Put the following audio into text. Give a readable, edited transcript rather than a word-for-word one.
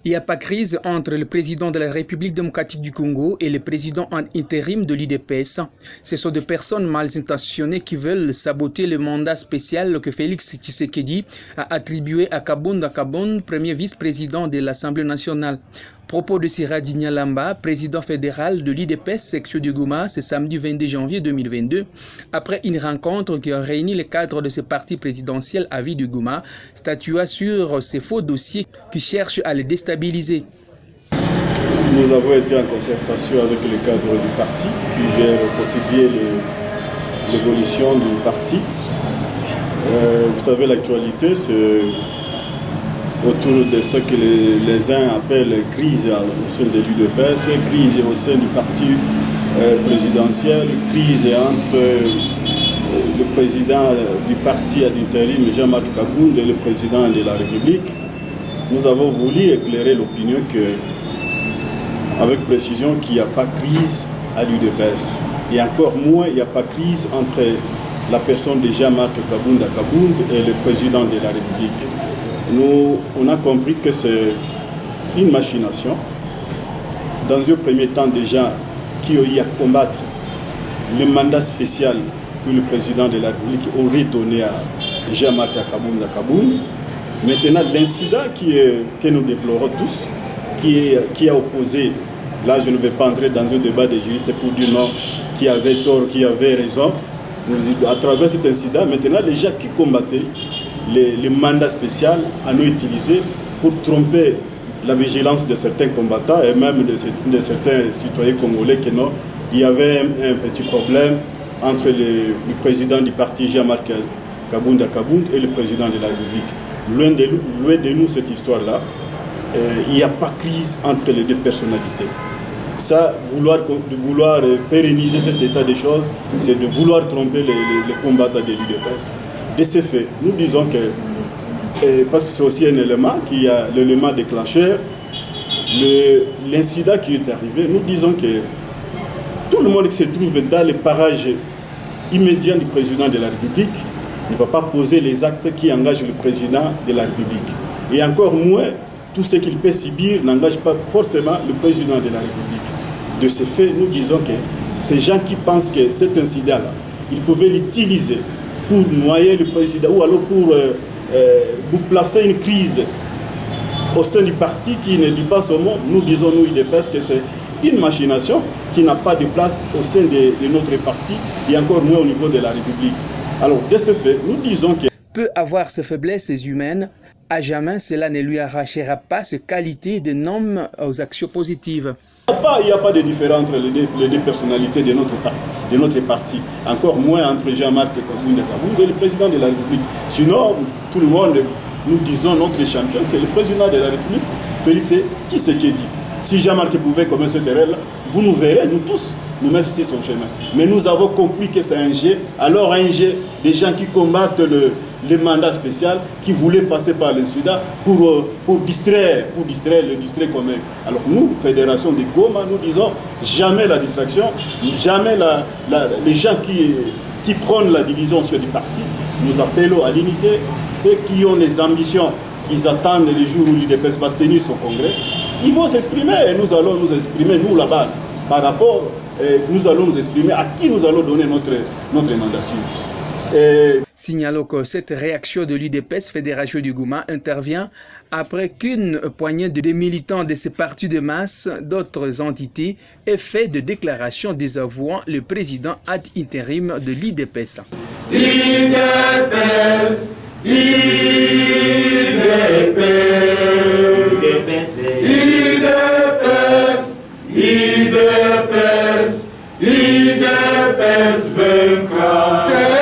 Il n'y a pas crise entre le président de la République démocratique du Congo et le président en intérim de l'UDPS. Ce sont des personnes mal intentionnées qui veulent saboter le mandat spécial que Félix Tshisekedi a attribué à Kabunda Kabon, premier vice-président de l'Assemblée nationale. Propos de Siradi Nyalamba, président fédéral de l'UDPS section du Goma, ce samedi 22 janvier 2022, après une rencontre qui a réuni les cadres de ce parti présidentiel à vie du Goma, statua sur ces faux dossiers qui cherchent à les déstabiliser. Nous avons été en concertation avec les cadres du parti qui gèrent au quotidien l'évolution du parti. Vous savez, l'actualité, c'est autour de ce que les uns appellent crise au sein de l'UDPS, crise au sein du parti présidentiel, crise entre le président du parti à l'intérim, Jean-Marc Kabound, et le président de la République. Nous avons voulu éclairer l'opinion avec précision qu'il n'y a pas crise à l'UDPS. Et encore moins, il n'y a pas crise entre la personne de Jean-Marc Kabound et le président de la République. Nous, on a compris que c'est une machination. Dans un premier temps, déjà, qui a eu à combattre le mandat spécial que le président de la République aurait donné à Jean-Marc Kabound. Maintenant, l'incident que nous déplorons tous, qui a opposé, là je ne vais pas entrer dans un débat des juristes pour dire non, qui avait tort, qui avait raison. À travers cet incident, maintenant, les gens qui combattaient les mandats spéciaux à nous utiliser pour tromper la vigilance de certains combattants et même de certains citoyens congolais que non, il y avait un petit problème entre le président du parti Jean-Marc Kabound et le président de la République. Loin de nous cette histoire-là, il n'y a pas crise entre les deux personnalités. Ça, vouloir pérenniser cet état des choses, c'est de vouloir tromper les combattants de l'UDPS. De ces faits, nous disons que, parce que c'est aussi un élément qui a l'élément déclencheur, l'incident qui est arrivé, nous disons que tout le monde qui se trouve dans les parages immédiats du président de la République ne va pas poser les actes qui engagent le président de la République. Et encore moins, tout ce qu'il peut subir n'engage pas forcément le président de la République. De ce fait, nous disons que ces gens qui pensent que cet incident-là, ils pouvaient l'utiliser pour noyer le président ou alors pour placer une crise au sein du parti qui ne dit pas son mot, nous disons, nous, UDPS, que c'est une machination qui n'a pas de place au sein de notre parti et encore moins au niveau de la République. Alors, de ce fait, nous disons que peut avoir ses faiblesses humaines, à jamais cela ne lui arrachera pas ses qualités de homme aux actions positives. Il n'y a pas de différence entre les deux personnalités de notre parti, encore moins entre Jean-Marc Kabound et le président de la République. Sinon, tout le monde, nous disons, notre champion, c'est le président de la République, Félix Tshisekedi. Si Jean-Marc pouvait commettre cette erreur-là, vous nous verrez, nous tous, nous mettre sur son chemin. Mais nous avons compris que c'est un jeu, alors un jeu des gens qui combattent le mandat spécial, qui voulaient passer par l'incident pour distraire le distrait commun. Alors nous, Fédération de Goma, nous disons jamais la distraction, jamais les gens qui prennent la division sur les partis. Nous appelons à l'unité ceux qui ont les ambitions, qui attendent les jours où l'UDPS va tenir son congrès. Ils vont s'exprimer et nous allons nous exprimer, nous, la base, par rapport, nous allons nous exprimer à qui nous allons donner notre mandature. Signalons que cette réaction de l'UDPS Fédération du Goma intervient après qu'une poignée de militants de ces partis de masse d'autres entités ait fait de déclarations désavouant le président ad intérim de l'UDPS. IDPS vaincra.